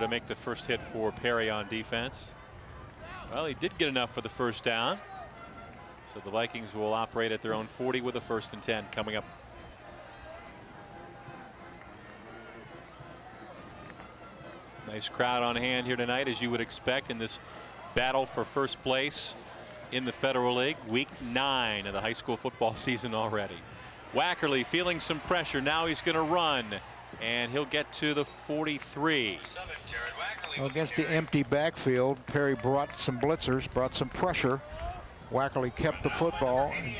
to make the first hit for Perry on defense. Well, he did get enough for the first down. So the Vikings will operate at their own 40 with a 1st and 10 coming up. Nice crowd on hand here tonight, as you would expect, in this battle for first place in the Federal League. Week 9 of the high school football season already. Wackerly feeling some pressure. Now he's going to run, and he'll get to the 43. Well, against the empty backfield, Perry brought some blitzers, brought some pressure. Wackerly kept the football, and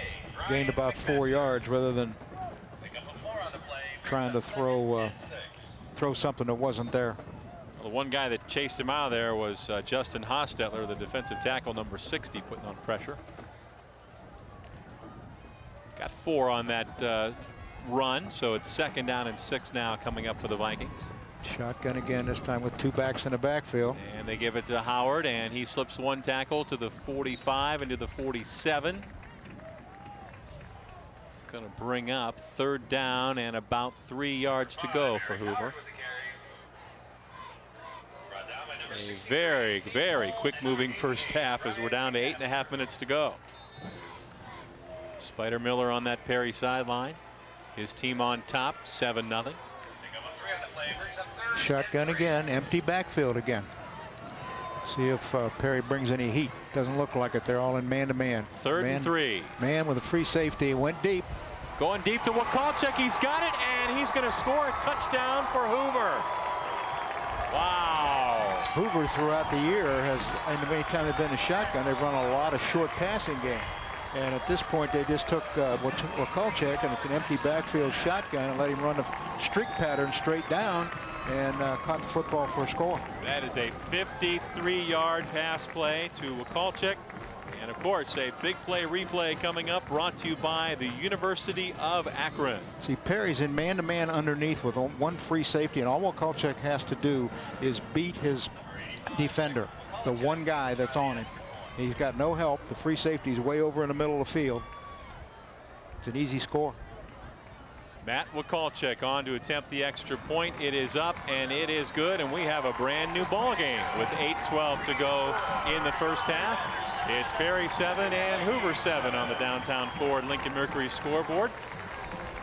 gained about 4 yards rather than trying to throw something that wasn't there. Well, the one guy that chased him out of there was Justin Hostetler, the defensive tackle, number 60, putting on pressure. Got 4 on that run, so it's 2nd down and 6 now coming up for the Vikings. Shotgun again, this time with 2 backs in the backfield. And they give it to Howard, and he slips 1 tackle to the 45 and to the 47. Going to bring up 3rd down and about 3 yards to go for Hoover. A very, very quick moving first half as we're down to 8.5 minutes to go. Spider Miller on that Perry sideline. His team on top, 7-0. Shotgun again, empty backfield again. See if Perry brings any heat. Doesn't look like it. They're all in man-to-man. 3rd and 3. Man with a free safety. Went deep. Going deep to Wakalchik. He's got it, and he's going to score a touchdown for Hoover. Wow. Hoover throughout the year has, and the time they've been in shotgun, they've run a lot of short passing game. And at this point, they just took Wakalchik, and it's an empty backfield shotgun, and let him run the streak pattern straight down and caught the football for a score. That is a 53-yard pass play to Wakalchik. And of course, a big play replay coming up, brought to you by the University of Akron. See, Perry's in man-to-man underneath with 1 free safety, and all Wakalchik has to do is beat his defender, the one guy that's on him. He's got no help. The free safety's way over in the middle of the field. It's an easy score. Matt Wakalchik on to attempt the extra point. It is up, and it is good, and we have a brand new ball game with 8:12 to go in the first half. It's Perry 7 and Hoover 7 on the downtown Ford Lincoln Mercury scoreboard.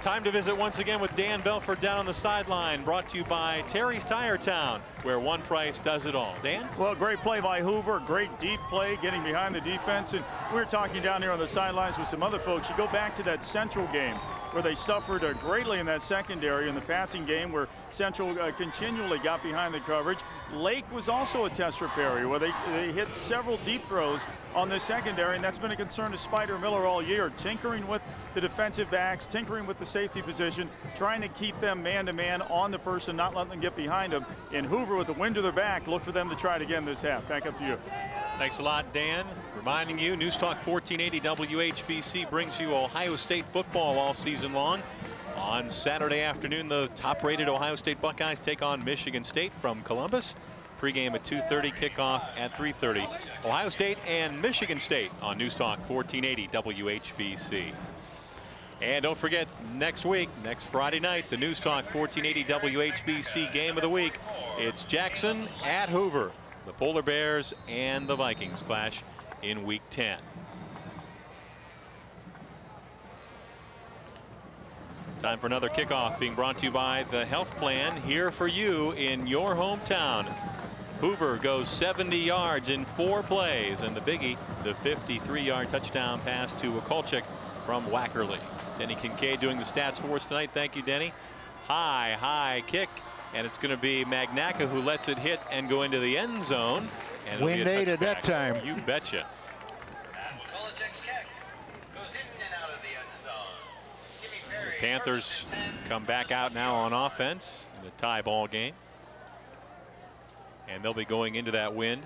Time to visit once again with Dan Belford down on the sideline, brought to you by Terry's Tire Town, where one price does it all. Dan? Well, great play by Hoover, great deep play, getting behind the defense. And we were talking down here on the sidelines with some other folks. You go back to that Central game where they suffered greatly in that secondary in the passing game, where Central continually got behind the coverage. Lake was also a test for Perry, where they hit several deep throws on the secondary, and that's been a concern to Spider Miller all year, tinkering with the defensive backs, tinkering with the safety position, trying to keep them man-to-man on the person, not letting them get behind them. And Hoover, with the wind to their back, look for them to try it again this half. Back up to you. Thanks a lot, Dan. Reminding you, News Talk 1480 WHBC brings you Ohio State football all season long. On Saturday afternoon, the top-rated Ohio State Buckeyes take on Michigan State from Columbus. Pregame at 2:30, kickoff at 3:30. Ohio State and Michigan State on News Talk 1480 WHBC. And don't forget, next week, next Friday night, the News Talk 1480 WHBC game of the week. It's Jackson at Hoover. The Polar Bears and the Vikings clash in Week 10. Time for another kickoff, being brought to you by the Health Plan, here for you in your hometown. Hoover goes 70 yards in 4 plays, and the biggie, the 53-yard touchdown pass to Wakalchik from Wackerly. Denny Kincaid doing the stats for us tonight. Thank you, Denny. High kick, and it's going to be Magnacca who lets it hit and go into the end zone. And Wind 8 at that time. You betcha. The Panthers come back out now on offense in a tie ball game. And they'll be going into that wind.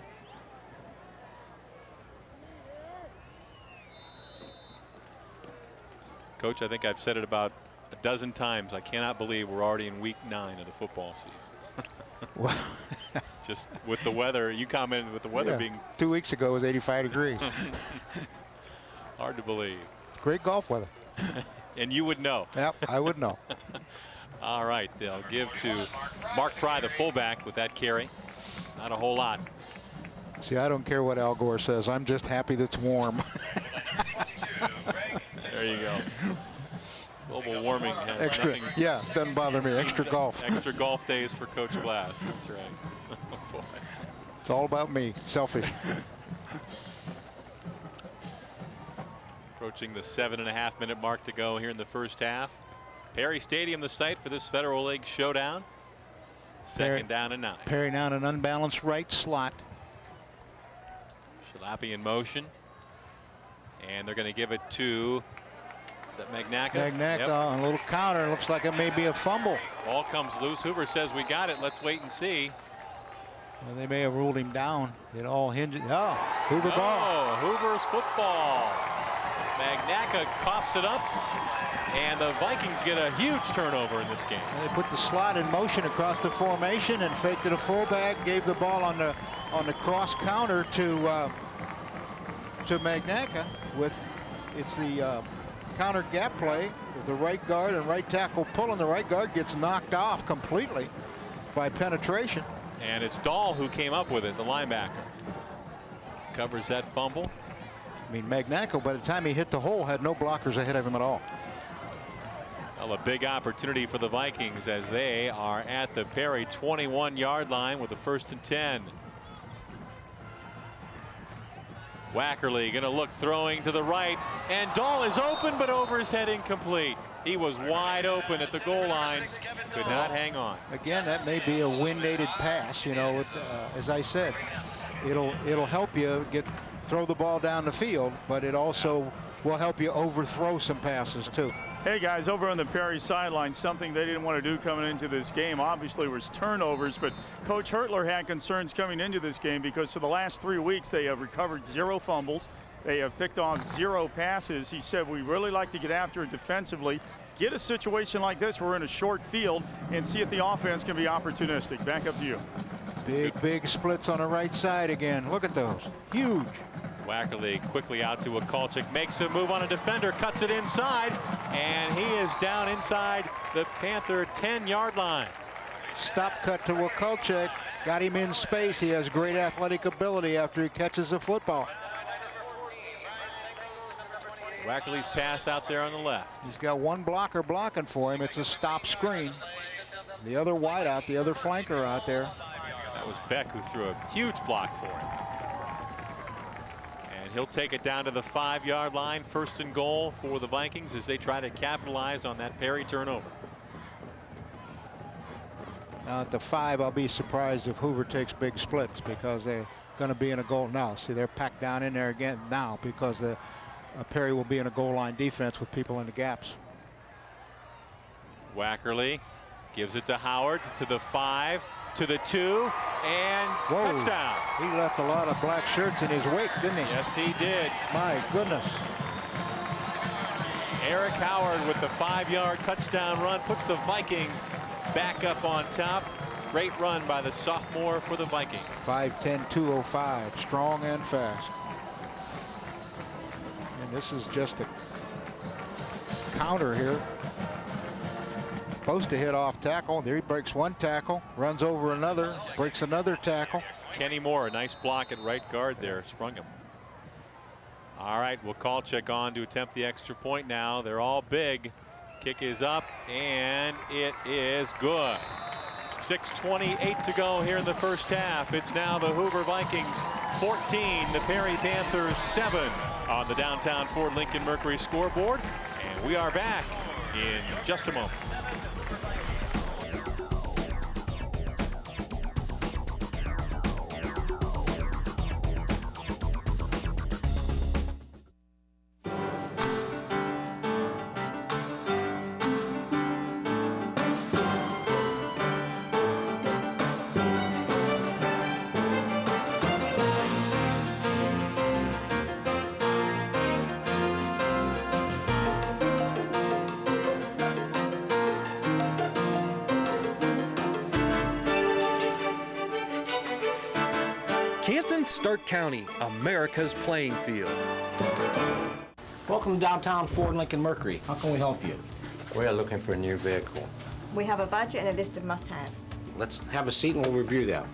Coach, I think I've said it about a dozen times. I cannot believe we're already in Week 9 of the football season. Well, just with the weather, you commented with the weather being 2 weeks ago it was 85 degrees. Hard to believe. Great golf weather. And you would know. Yep, I would know. All right, they'll give to Mark Fry, the fullback, with that carry. Not a whole lot. See, I don't care what Al Gore says. I'm just happy that it's warm. There you go. Global warming has Extra, nothing. yeah, doesn't bother me. Extra golf. Extra golf days for Coach Glass. That's right. Oh, boy. It's all about me. Selfish. Approaching the 7.5-minute mark to go here in the first half. Perry Stadium, the site for this Federal League showdown. Second down and 9. Perry now in an unbalanced right slot. Shalapi in motion. And they're going to give it to, is that Magnacca? Magnacca on a little counter. Looks like it may be a fumble. Ball comes loose. Hoover says we got it. Let's wait and see. Well, they may have ruled him down. It all hinges. Oh, Hoover ball. Oh, Hoover's football. Magnacca coughs it up. And the Vikings get a huge turnover in this game. They put the slot in motion across the formation and faked it a fullback. Gave the ball on the cross counter to Magnacca. It's the counter gap play with the right guard and right tackle pulling. The right guard gets knocked off completely by penetration. And it's Dahl who came up with it, the linebacker. Covers that fumble. I mean, Magnacca, by the time he hit the hole, had no blockers ahead of him at all. Well, a big opportunity for the Vikings as they are at the Perry 21-yard line with the 1st and 10. Wackerly going to look, throwing to the right, and Dahl is open, but over his head, incomplete. He was wide open at the goal line, could not hang on. Again, that may be a wind-aided pass. You know, as I said, it'll help you throw the ball down the field, but it also will help you overthrow some passes too. Hey guys, over on the Perry sideline, something they didn't want to do coming into this game obviously was turnovers, but Coach Hertler had concerns coming into this game because for the last 3 weeks they have recovered 0 fumbles. They have picked off 0 passes. He said we really like to get after it defensively, get a situation like this where we're in a short field and see if the offense can be opportunistic. Back up to you. Big splits on the right side again. Look at those. Huge. Wackerly quickly out to Wakulczyk, makes a move on a defender, cuts it inside, and he is down inside the Panther 10-yard line. Stop cut to Wakulczyk. Got him in space. He has great athletic ability after he catches a football. Wackerly's pass out there on the left. He's got one blocker blocking for him. It's a stop screen. The other wide out, the other flanker out there. That was Beck who threw a huge block for him. And he'll take it down to the 5-yard line. 1st and goal for the Vikings as they try to capitalize on that Perry turnover. Now at the 5, I'll be surprised if Hoover takes big splits because they're going to be in a goal now. See, they're packed down in there again now because Perry will be in a goal line defense with people in the gaps. Wackerly gives it to Howard, to the 5, to the 2, and touchdown. He left a lot of black shirts in his wake, didn't he? Yes, he did. My goodness. Eric Howard with the 5-yard touchdown run puts the Vikings back up on top. Great run by the sophomore for the Vikings. 5'10", 205, strong and fast. And this is just a counter here. Supposed to hit off tackle. There he breaks one tackle, runs over another, breaks another tackle. Kenny Moore, a nice block at right guard there, sprung him. All right, Wakulczyk on to attempt the extra point now. They're all big. Kick is up, and it is good. 6:28 to go here in the first half. It's now the Hoover Vikings 14, the Perry Panthers 7 on the downtown Ford Lincoln Mercury scoreboard. And we are back in just a moment. Canton, Stark County, America's playing field. Welcome to downtown Ford Lincoln Mercury. How can we help you? We are looking for a new vehicle. We have a budget and a list of must-haves. Let's have a seat and we'll review them.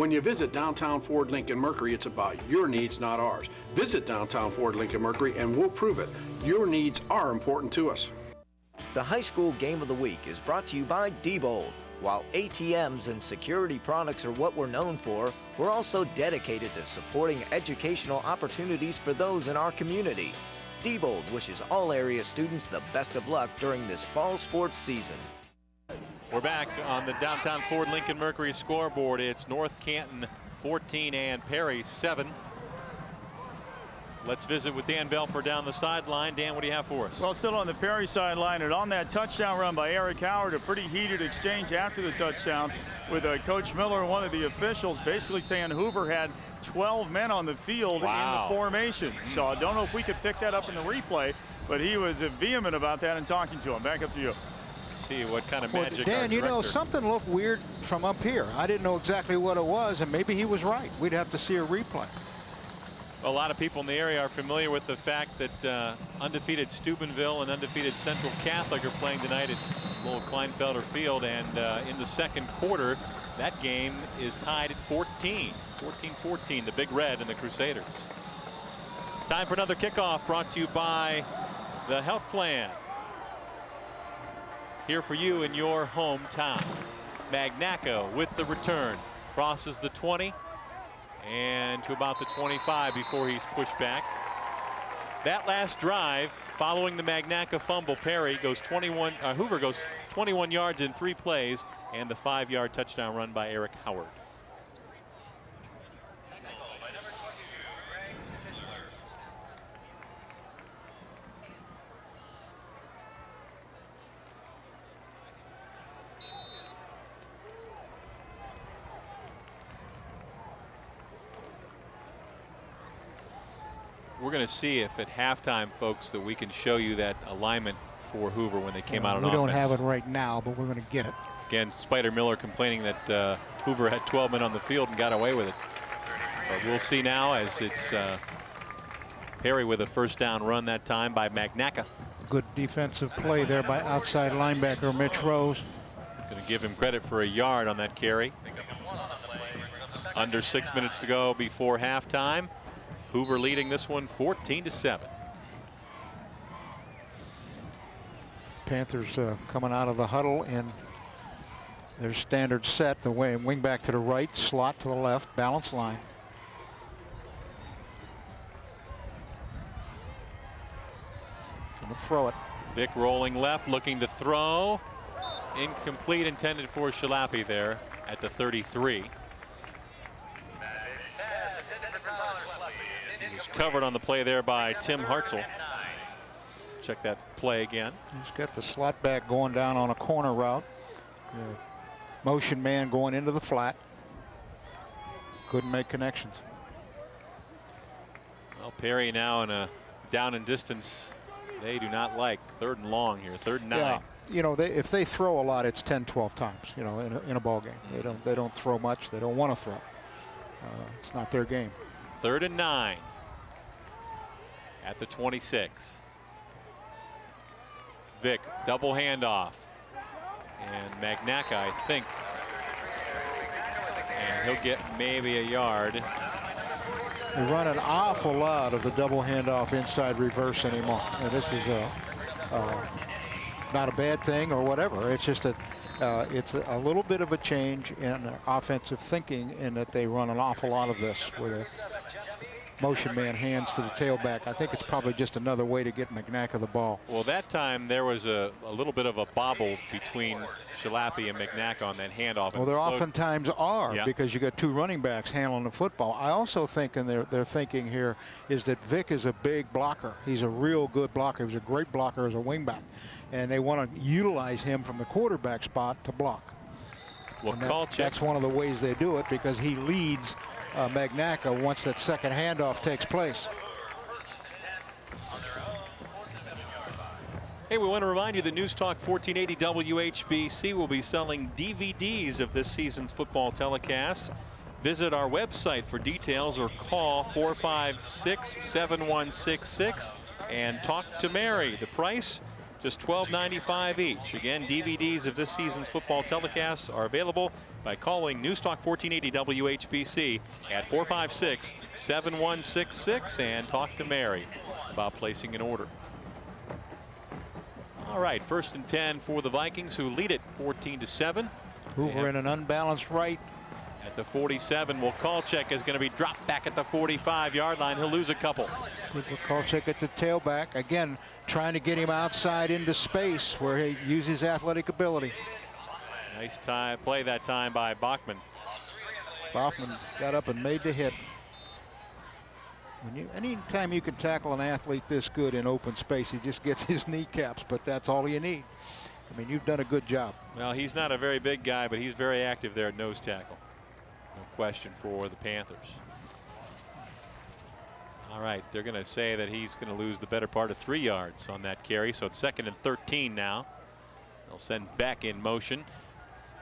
When you visit Downtown Ford Lincoln Mercury, it's about your needs, not ours. Visit Downtown Ford Lincoln Mercury and we'll prove it. Your needs are important to us. The high school game of the week is brought to you by Diebold. While ATMs and security products are what we're known for, we're also dedicated to supporting educational opportunities for those in our community. Diebold wishes all area students the best of luck during this fall sports season. We're back on the Downtown Ford Lincoln Mercury scoreboard. It's North Canton 14 and Perry 7. Let's visit with Dan Belfer down the sideline. Dan, what do you have for us? Well, still on the Perry sideline, and on that touchdown run by Eric Howard, a pretty heated exchange after the touchdown with Coach Miller and one of the officials basically saying Hoover had 12 men on the field in the formation. So I don't know if we could pick that up in the replay, but he was vehement about that and talking to him. Back up to you. See what kind of magic. Dan, you know, something looked weird from up here. I didn't know exactly what it was, and maybe he was right. We'd have to see a replay. A lot of people in the area are familiar with the fact that undefeated Steubenville and undefeated Central Catholic are playing tonight at Lowell Kleinfelder Field, and in the second quarter, that game is tied at 14-14, the Big Red and the Crusaders. Time for another kickoff brought to you by the Health Plan. Here for you in your hometown. Magnaco with the return. Crosses the 20 and to about the 25 before he's pushed back. That last drive following the Magnaco fumble, Perry goes Hoover goes 21 yards in 3 plays, and the 5-yard touchdown run by Eric Howard. We're going to see if at halftime, folks, that we can show you that alignment for Hoover when they came out on offense. We don't have it right now, but we're going to get it. Again, Spider Miller complaining that Hoover had 12 men on the field and got away with it. But we'll see now as it's Perry with a first down run that time by Magnaco. Good defensive play there by outside linebacker Mitch Rose. Going to give him credit for a yard on that carry. Under 6 minutes to go before halftime. Hoover leading this one 14-7. Panthers coming out of the huddle in their standard set, the way wing back to the right, slot to the left, balance line. Gonna throw it. Vic rolling left, looking to throw. Incomplete, intended for Shalapi there at the 33. He was covered on the play there by Tim Hartzell. Check that play again. He's got the slot back going down on a corner route. Motion man going into the flat. Couldn't make connections. Well, Perry now in a down and distance they do not like. 3rd and long here, 3rd and 9. Yeah, you know, if they throw a lot, it's 10-12 times, you know, in a ball game. They don't throw much. They don't want to throw. It's not their game. 3rd and 9 at the 26. Vic, double handoff. And Magnaco, I think. And he'll get maybe a yard. They run an awful lot of the double handoff inside reverse anymore. And this is not a bad thing or whatever. It's just that it's a little bit of a change in offensive thinking in that they run an awful lot of this with a motion man hands to the tailback. I think it's probably just another way to get Magnaco the ball. Well, that time there was a little bit of a bobble between Shalapi and Magnaco on that handoff. Well, there oftentimes are, yeah, because you got 2 running backs handling the football. I also think, and their thinking here is that Vic is a big blocker. He's a real good blocker. He's a great blocker as a wingback, and they want to utilize him from the quarterback spot to block. Well, that's one of the ways they do it, because he leads Magnaco once that second handoff takes place. Hey, we want to remind you that News Talk 1480 WHBC will be selling DVDs of this season's football telecast. Visit our website for details or call 456-7166 and talk to Mary. The price, just $12.95 each. Again, DVDs of this season's football telecasts are available by calling Newstalk 1480 WHBC at 456-7166 and talk to Mary about placing an order. All right, 1st and 10 for the Vikings, who lead it 14-7. Hoover in an unbalanced right. At the 47, Wokolchek is going to be dropped back at the 45-yard line. He'll lose a couple. Wokolchek at the tailback. Again, trying to get him outside into space where he uses athletic ability. Nice play that time by Bachman. Bachman got up and made the hit. Anytime you can tackle an athlete this good in open space, he just gets his kneecaps, but that's all you need. I mean, you've done a good job. Well, he's not a very big guy, but he's very active there at nose tackle. No question for the Panthers. All right, they're going to say that he's going to lose the better part of 3 yards on that carry, so it's 2nd and 13 now. They'll send Beck in motion.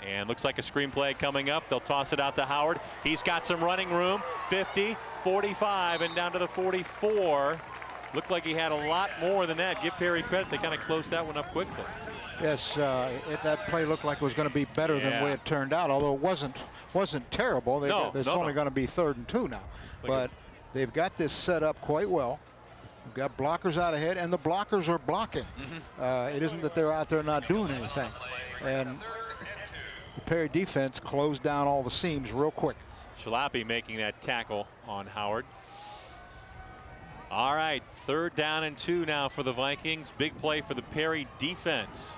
And looks like a screen play coming up. They'll toss it out to Howard. He's got some running room. 50, 45, and down to the 44. Looked like he had a lot more than that. Give Perry credit. They kind of closed that one up quickly. Yes, that play looked like it was going to be better than the way it turned out, although it wasn't terrible. It's only going to be 3rd and 2 now. But they've got this set up quite well. We've got blockers out ahead, and the blockers are blocking. It isn't that they're out there not doing anything. And the Perry defense closed down all the seams real quick. Shalapi making that tackle on Howard. All right, 3rd down and 2 now for the Vikings. Big play for the Perry defense.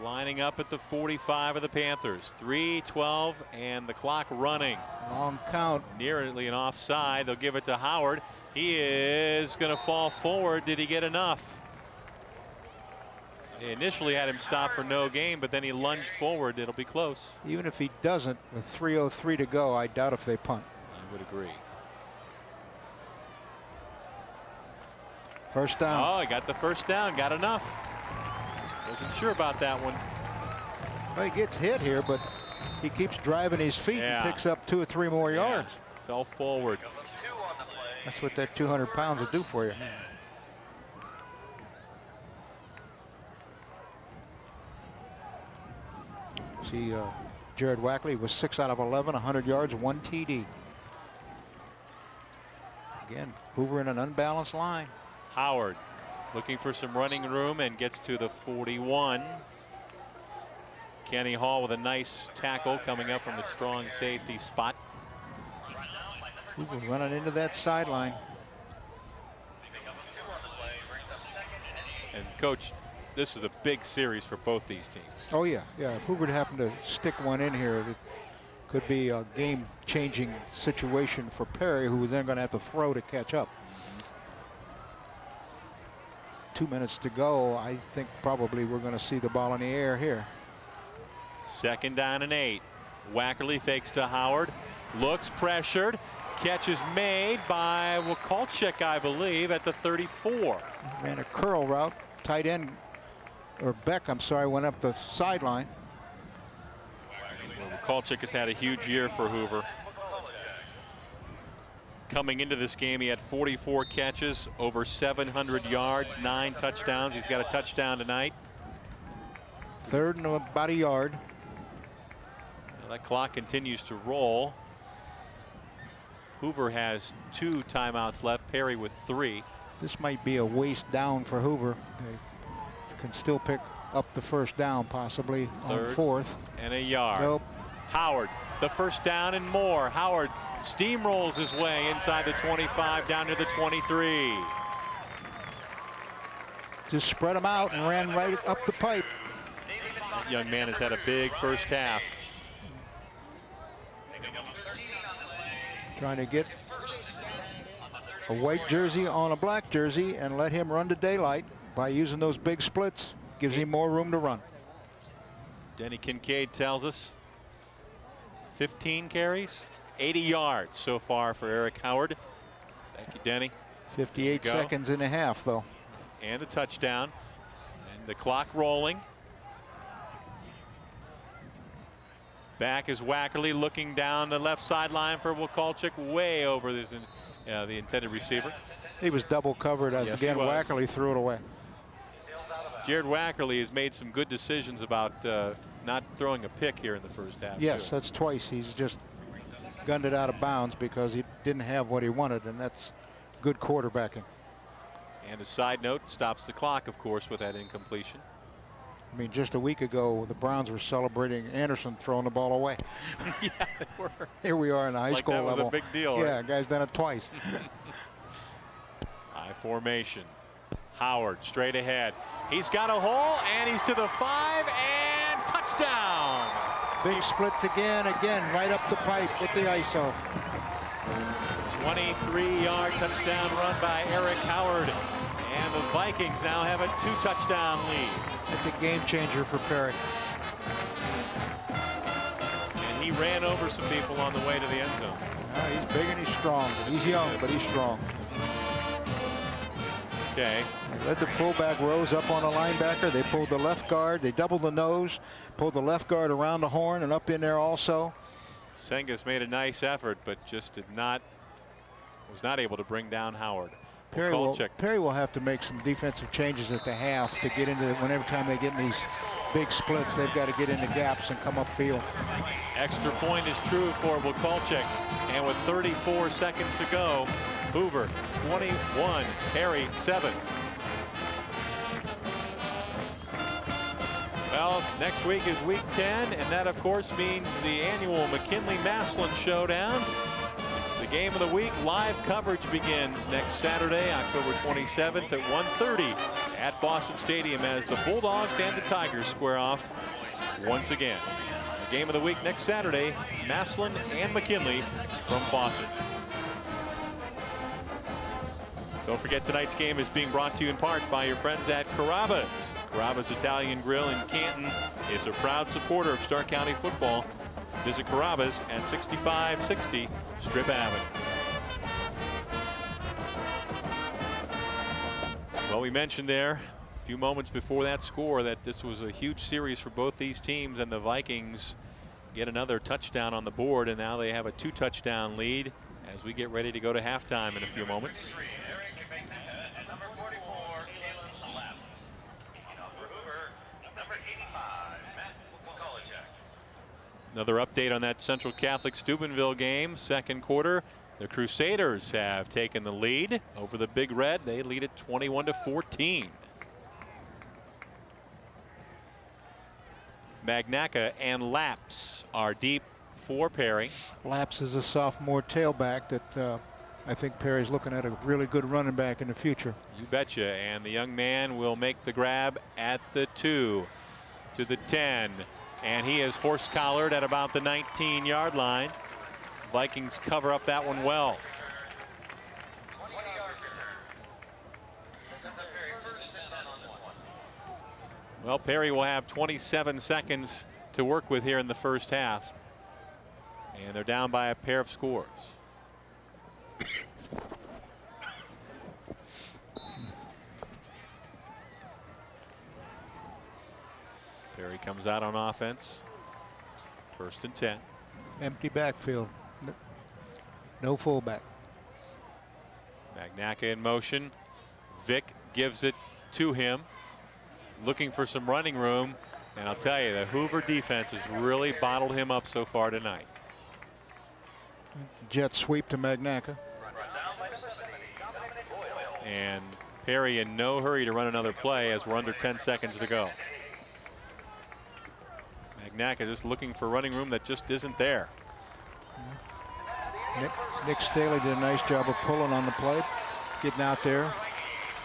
Lining up at the 45 of the Panthers. 3:12 and the clock running. Long count. Nearly an offside. They'll give it to Howard. He is going to fall forward. Did he get enough? They initially had him stop for no gain, but then he lunged forward. It'll be close. Even if he doesn't, with 3:03 to go, I doubt if they punt. I would agree. 1st down. Oh, he got the 1st down. Got enough. Wasn't sure about that one. Well, he gets hit here, but he keeps driving his feet and picks up 2 or 3 more yards. Fell forward. That's what that 200 pounds will do for you. See, Jared Wackley was 6 out of 11, 100 yards, 1 TD. Again, Hoover in an unbalanced line. Howard looking for some running room and gets to the 41. Kenny Hall with a nice tackle coming up from the strong safety spot. Hoover running into that sideline. And Coach, this is a big series for both these teams. Oh yeah, if Hoover happened to stick one in here, it could be a game-changing situation for Perry, who was then going to have to throw to catch up. 2 minutes to go. I think probably we're going to see the ball in the air here. 2nd down and 8. Wackerly fakes to Howard. Looks pressured. Catch is made by Wokolchek, I believe, at the 34. Ran a curl route. Tight end, or Beck, I'm sorry, went up the sideline. Wokolchek has had a huge year for Hoover. Coming into this game, he had 44 catches, over 700 yards, 9 touchdowns. He's got a touchdown tonight. 3rd and about a yard. Now that clock continues to roll. Hoover has 2 timeouts left, Perry with 3. This might be a waste down for Hoover. They can still pick up the 1st down, possibly on 4th. And a yard. Nope. Howard, the 1st down and more. Howard steamrolls his way inside the 25 down to the 23. Just spread them out and ran right up the pipe. That young man has had a big 1st half. Trying to get a white jersey on a black jersey and let him run to daylight by using those big splits. Gives him more room to run. Denny Kincaid tells us 15 carries, 80 yards so far for Eric Howard. Thank you, Denny. 58 seconds and a half, though. And the touchdown. And the clock rolling. Back is Wackerly looking down the left sideline for Wokolchek, way over the intended receiver. He was double covered. Yes, again, Wackerly threw it away. Jared Wackerly has made some good decisions about not throwing a pick here in the first half. Yes, too. that's twice. He's just gunned it out of bounds because he didn't have what he wanted, and that's good quarterbacking. And a side note, stops the clock, of course, with that incompletion. I mean, just a week ago, the Browns were celebrating Anderson throwing the ball away. Yeah, they were. Here we are in the high Like school that was level. a big deal. Yeah, Right? guy's done it twice. High formation. Howard straight ahead. He's got a hole, and he's to the 5, and touchdown. Big splits again, right up the pipe with the ISO. 23-yard touchdown run by Eric Howard. And the Vikings now have a 2-touchdown lead. It's a game changer for Perry. And he ran over some people on the way to the end zone. He's big and he's strong. He's young, but he's strong. Okay. They led the fullback Rose up on a linebacker. They pulled the left guard. They doubled the nose, pulled the left guard around the horn and up in there also. Sengas made a nice effort, but just was not able to bring down Howard. Perry will have to make some defensive changes at the half to get into whenever time they get in these big splits. They've got to get into gaps and come upfield. Extra point is true for Bukalchik. And with 34 seconds to go, Hoover 21, Perry 7. Well, next week is week 10, and that of course means the annual McKinley-Massillon Showdown. It's the game of the week. Live coverage begins next Saturday, October 27th at 1:30 at Fawcett Stadium as the Bulldogs and the Tigers square off once again. The game of the week next Saturday, Massillon and McKinley from Fawcett. Don't forget, tonight's game is being brought to you in part by your friends at Carrabba's. Carrabba's Italian Grill in Canton is a proud supporter of Stark County football. Visit Carrabba's at 6560 Strip Avenue. Well, we mentioned there a few moments before that score that this was a huge series for both these teams, and the Vikings get another touchdown on the board, and now they have a 2-touchdown lead as we get ready to go to halftime in a few moments. Another update on that Central Catholic Steubenville game. Second quarter, the Crusaders have taken the lead over the Big Red. They lead it 21-14. Magnaca and Laps are deep for Perry. Laps is a sophomore tailback that I think Perry's looking at a really good running back in the future. You betcha. And the young man will make the grab at the 2 to the 10. And he is horse collared at about the 19-yard line. Vikings cover up that one well. Well, Perry will have 27 seconds to work with here in the first half. And they're down by a pair of scores. Perry comes out on offense. 1st and 10. Empty backfield. No fullback. Magnaca in motion. Vick gives it to him, looking for some running room. And I'll tell you, the Hoover defense has really bottled him up so far tonight. Jet sweep to Magnaca. And Perry in no hurry to run another play as we're under 10 seconds to go. Magnaca just looking for running room that just isn't there. Nick Staley did a nice job of pulling on the play, getting out there.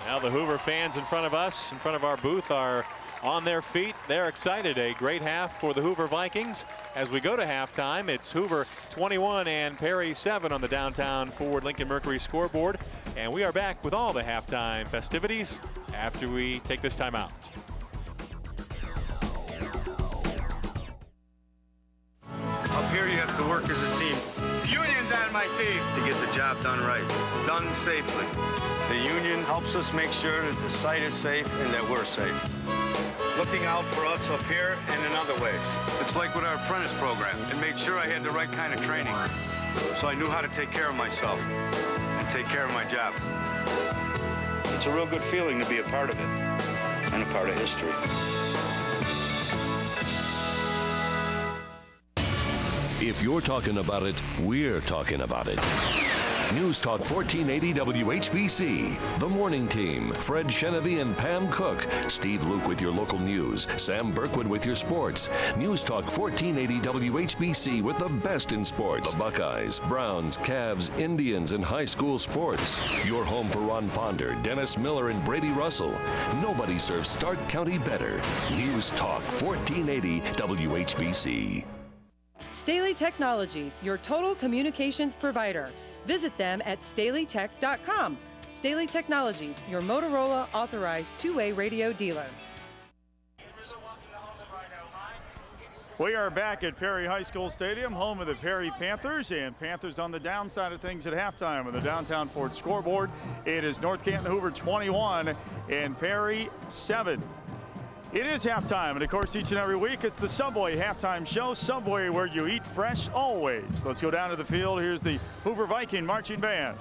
Now the Hoover fans in front of us, in front of our booth, are on their feet. They're excited. A great half for the Hoover Vikings. As we go to halftime, it's Hoover 21 and Perry 7 on the downtown Ford Lincoln Mercury scoreboard. And we are back with all the halftime festivities after we take this time out. Up here you have to work as a team. The union's on my team. To get the job done right, done safely. The union helps us make sure that the site is safe and that we're safe. Looking out for us up here and in other ways. It's like with our apprentice program. It made sure I had the right kind of training. So I knew how to take care of myself and take care of my job. It's a real good feeling to be a part of it and a part of history. If you're talking about it, we're talking about it. News Talk 1480 WHBC. The Morning Team. Fred Chenevy and Pam Cook. Steve Luke with your local news. Sam Berkwood with your sports. News Talk 1480 WHBC with the best in sports. The Buckeyes, Browns, Cavs, Indians, and high school sports. Your home for Ron Ponder, Dennis Miller, and Brady Russell. Nobody serves Stark County better. News Talk 1480 WHBC. Staley Technologies, your total communications provider. Visit them at staleytech.com. Staley Technologies, your Motorola authorized two-way radio dealer. We are back at Perry High School Stadium, home of the Perry Panthers, and Panthers on the downside of things at halftime on the downtown Ford scoreboard. It is North Canton Hoover 21 and Perry 7. It is halftime, and of course, each and every week, it's the Subway halftime show. Subway, where you eat fresh always. Let's go down to the field. Here's the Hoover Viking Marching Band.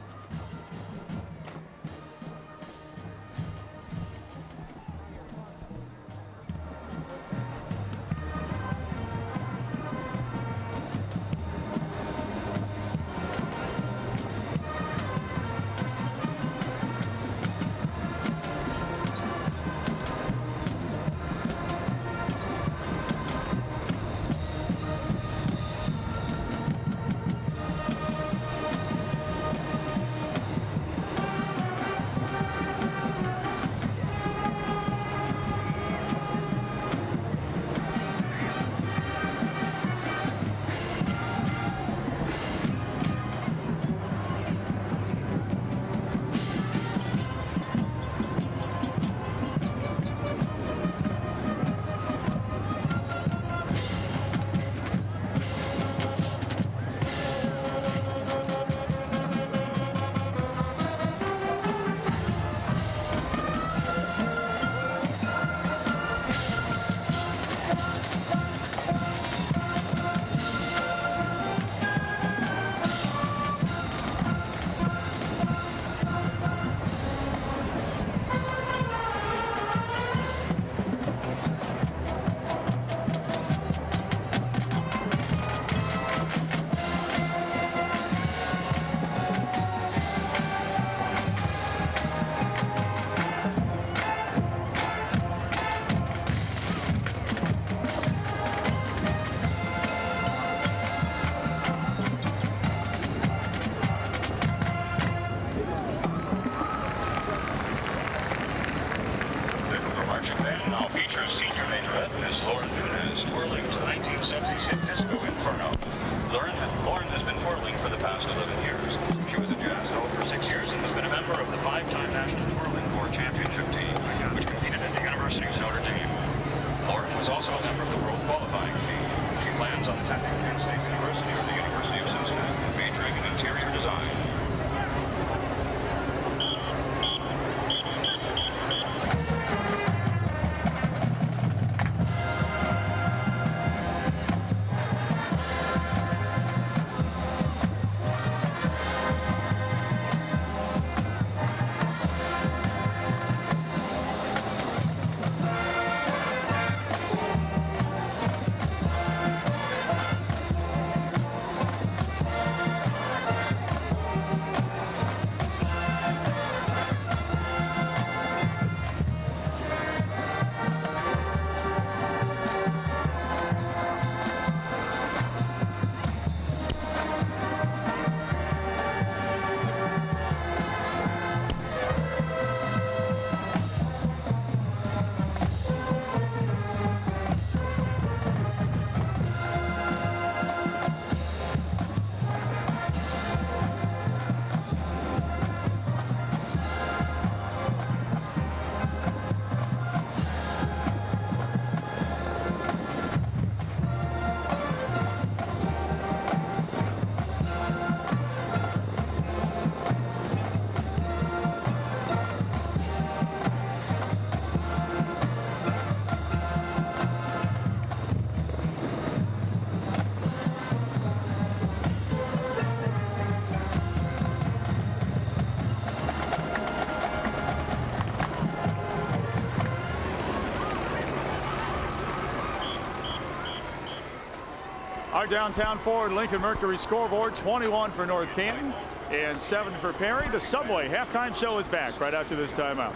Our downtown Ford Lincoln Mercury scoreboard, 21 for North Canton and 7 for Perry. The Subway halftime show is back right after this timeout.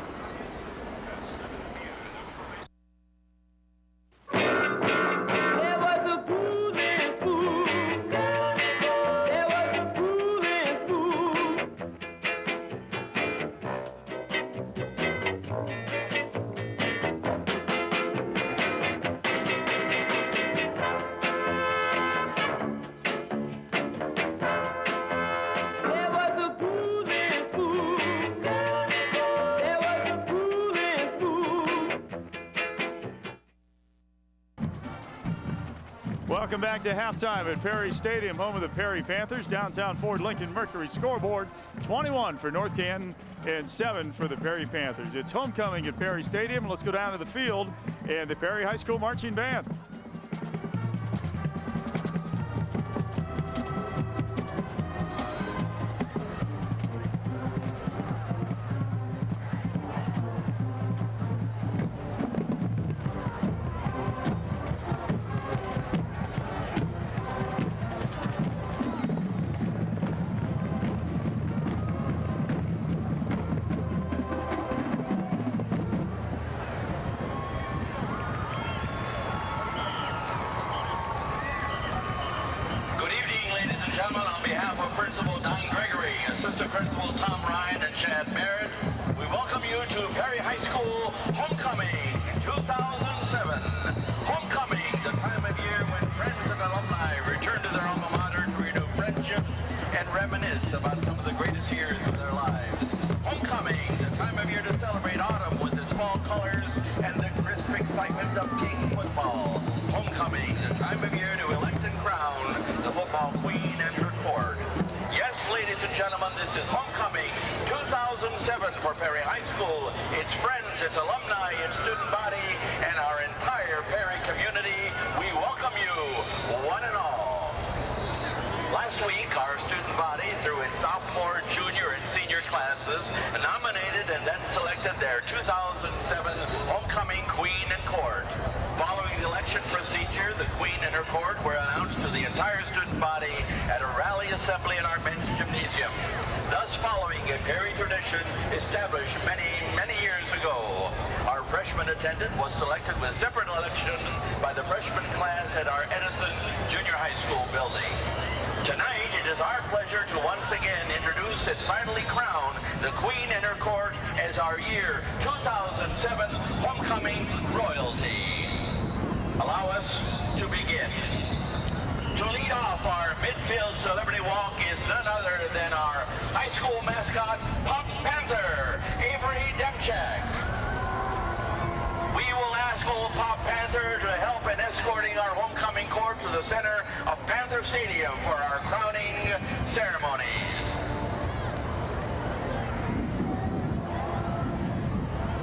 Welcome back to halftime at Perry Stadium, home of the Perry Panthers. Downtown Ford Lincoln Mercury scoreboard, 21 for North Canton and 7 for the Perry Panthers. It's homecoming at Perry Stadium. Let's go down to the field and the Perry High School Marching Band.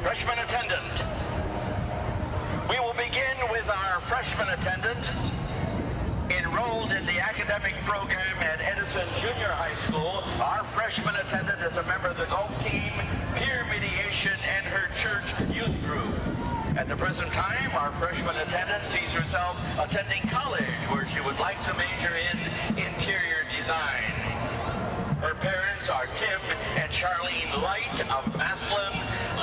Freshman attendant. We will begin with our freshman attendant enrolled in the academic program at Edison Junior High School. Our freshman attendant is a member of the golf team, peer mediation, and her church youth group. At the present time, our freshman attendant sees herself attending college where she would like to major in interior design. Her parents are Tim and Charlene Light of Massillon.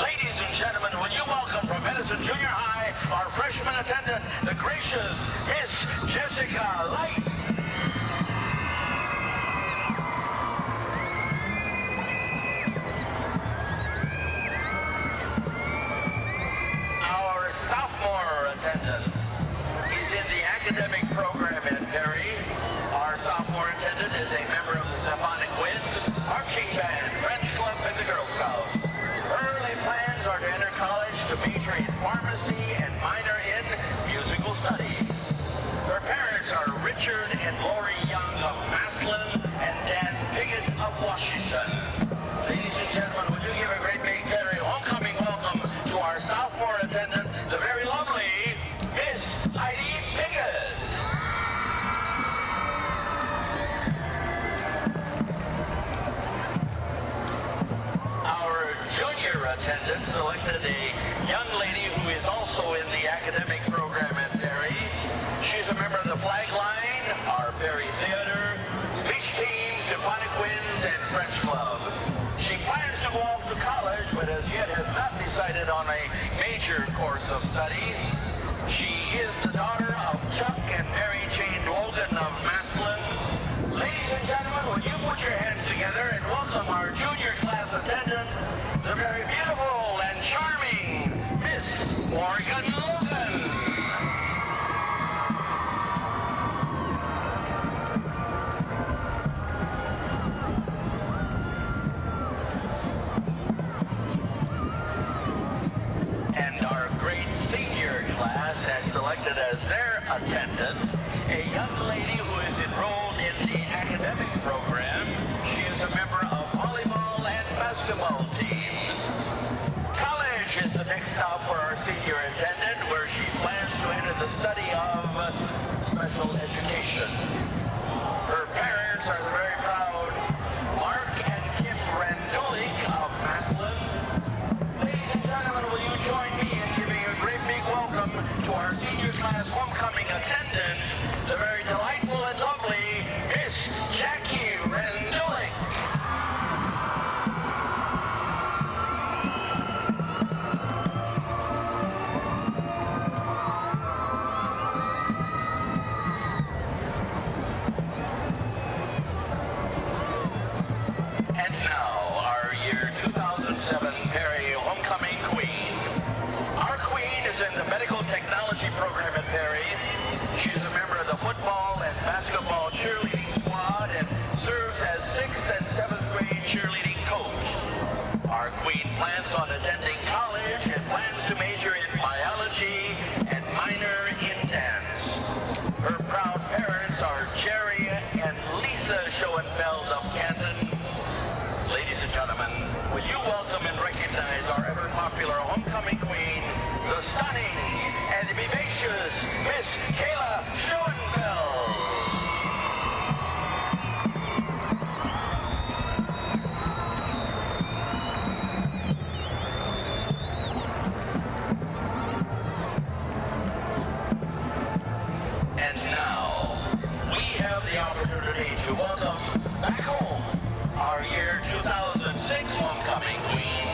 Ladies and gentlemen, will you welcome from Edison Junior High, our freshman attendant, the gracious Miss Jessica Light. Our sophomore attendant is in the academic program at Perry. Our sophomore attendant is a member of the Symphonic Winds, Marching Band, French Club, and the Girl Scouts. Early plans are to enter college to major in pharmacy and minor in musical studies. Her parents are Richard and Lori Young of Massillon and Dan Piggott of Washington. Ladies and gentlemen, would you give a great big Perry homecoming welcome to our sophomore attendant, the very lovely Miss Heidi Piggott. Our junior attendant selected a young lady who is also in the academic program at Perry. She's a member of the flag line, Perry Theater, speech team, symphonic winds, and French club. She plans to go off to college, but as yet has not decided on a major course of study. She is the daughter of Chuck and Mary Jane Logan of Massillon. Ladies and gentlemen, would you put your hands together and welcome our junior class attendant, the very beautiful and charming Miss Morgan Logan. And our great senior class has selected as their attendant a young lady who is enrolled in the academic program. She is a member of volleyball and basketball teams. College is the next stop for our senior attendant, where she plans to enter the study of special education. Her parents are the very proud Mark and Kim Randulik of Massillon. Ladies and gentlemen, will you join me in giving a great big welcome to our senior class homecoming attendant, the very delightful and lovely Miss Jackie Randulik. And now, our year 2007 Perry homecoming queen. Our queen is in the medical technology program at Perry. She is a member of the football and basketball cheerleading squad and serves as 6th and 7th grade cheerleading coach. Our queen plans on attending college and plans to major in biology and minor in dance. Her proud parents are Jerry and Lisa Schoenfeld of Canton. Ladies and gentlemen, will you welcome and recognize our ever-popular homecoming queen, the stunning and vivacious Miss Kayla Schoenfeld. And now, we have the opportunity to welcome back home our year 2006 homecoming queen.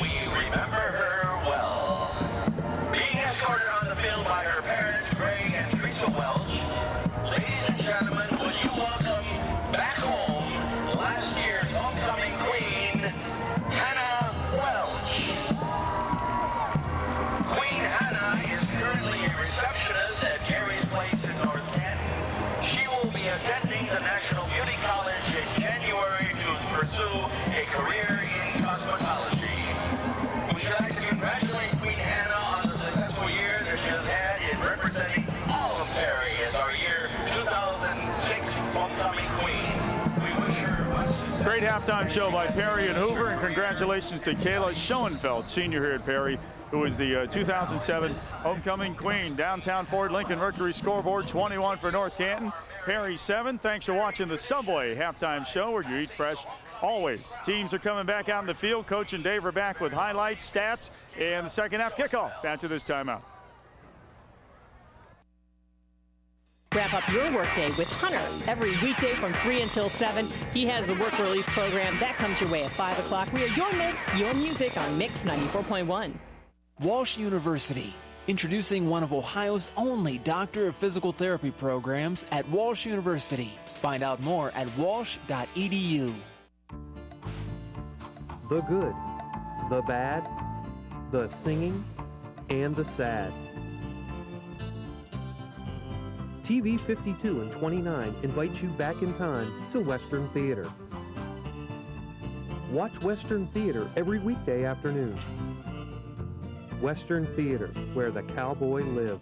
We remember her well. Being escorted on the field by her parents, Greg and Teresa Welch. Ladies and gentlemen, will you welcome back home last year's homecoming queen, Hannah Welch. Queen Hannah is currently a receptionist at Gary's Place in North Canton. She will be attending the National Beauty College in January to pursue a career in cosmetology. We should like to congratulate Queen Hannah on the successful year that she has had in representing all of Perry as our year 2006 homecoming queen. We wish her much success. Great halftime show by Perry and Hoover, and congratulations to Kayla Schoenfeld, senior here at Perry, who is the 2007 homecoming queen. Downtown Ford Lincoln Mercury scoreboard, 21 for North Canton, Perry 7. Thanks for watching the Subway halftime show, where you eat fresh always. Teams are coming back out in the field. Coach and Dave are back with highlights, stats, and the second half kickoff after this timeout. Wrap up your workday with Hunter. Every weekday from 3 until 7, he has the work release program. That comes your way at 5 o'clock. We are your mix, your music on Mix 94.1. Walsh University, introducing one of Ohio's only Doctor of Physical Therapy programs at Walsh University. Find out more at walsh.edu. The good, the bad, the singing, and the sad. TV 52 and 29 invites you back in time to Western Theater. Watch Western Theater every weekday afternoon. Western Theater, where the cowboy lives.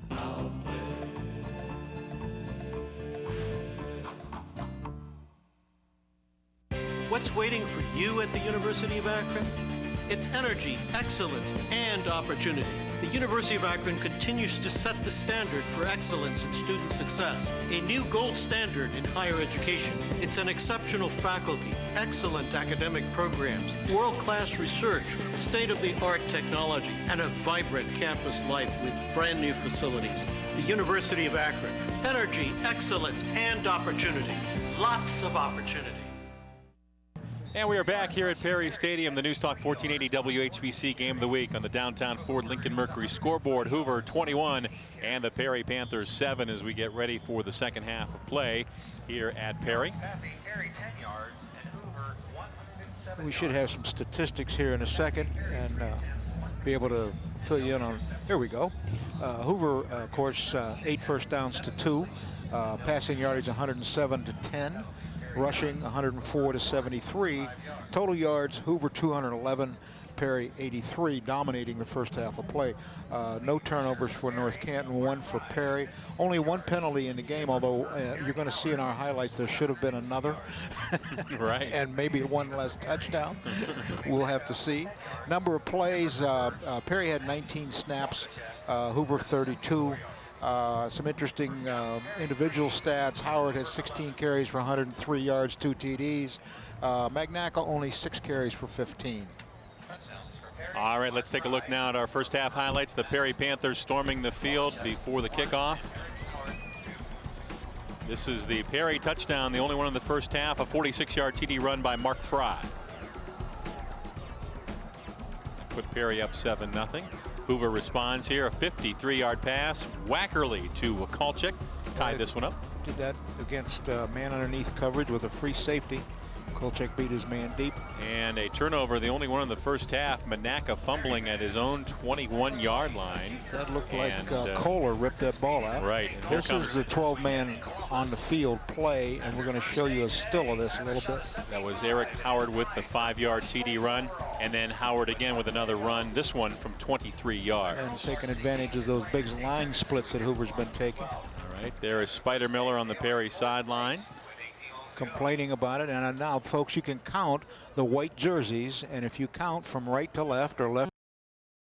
What's waiting for you at the University of Akron? It's energy, excellence, and opportunity. The University of Akron continues to set the standard for excellence in student success, a new gold standard in higher education. It's an exceptional faculty, excellent academic programs, world-class research, state-of-the-art technology, and a vibrant campus life with brand new facilities. The University of Akron. Energy, excellence, and opportunity. Lots of opportunity. And we are back here at Perry Stadium, the News Talk 1480 WHBC Game of the Week on the downtown Ford Lincoln Mercury scoreboard. Hoover 21 and the Perry Panthers 7 as we get ready for the second half of play here at Perry. We should have some statistics here in a second and be able to fill you in on. Here we go. Hoover, of course, 8 first downs to 2. Passing yardage 107 to 10. Rushing 104 to 73. Total yards, Hoover 211, Perry 83, dominating the first half of play. No turnovers for North Canton, 1 for Perry. Only 1 penalty in the game, although you're going to see in our highlights there should have been another. Right. And maybe 1 less touchdown. We'll have to see. Number of plays, Perry had 19 snaps, Hoover 32. Some interesting individual stats. Howard has 16 carries for 103 yards, 2 TDs. Magnaca only 6 carries for 15. All right, let's take a look now at our first half highlights. The Perry Panthers storming the field before the kickoff. This is the Perry touchdown, the only one in the first half, a 46-yard TD run by Mark Fry. Put Perry up 7-0. Hoover responds here, a 53-yard pass. Wackerly to Wakalchik, tied this one up. Did that against man underneath coverage with a free safety. Kolchak beat his man deep. And a turnover, the only one in the first half. Manaka fumbling at his own 21-yard line. That looked like Kohler ripped that ball out. Right. This is the 12-man on the field play, and we're going to show you a still of this a little bit. That was Eric Howard with the 5-yard TD run, and then Howard again with another run, this one from 23 yards. And taking advantage of those big line splits that Hoover's been taking. All right, there is Spider Miller on the Perry sideline. Complaining about it, and now folks, you can count the white jerseys, and if you count from right to left or left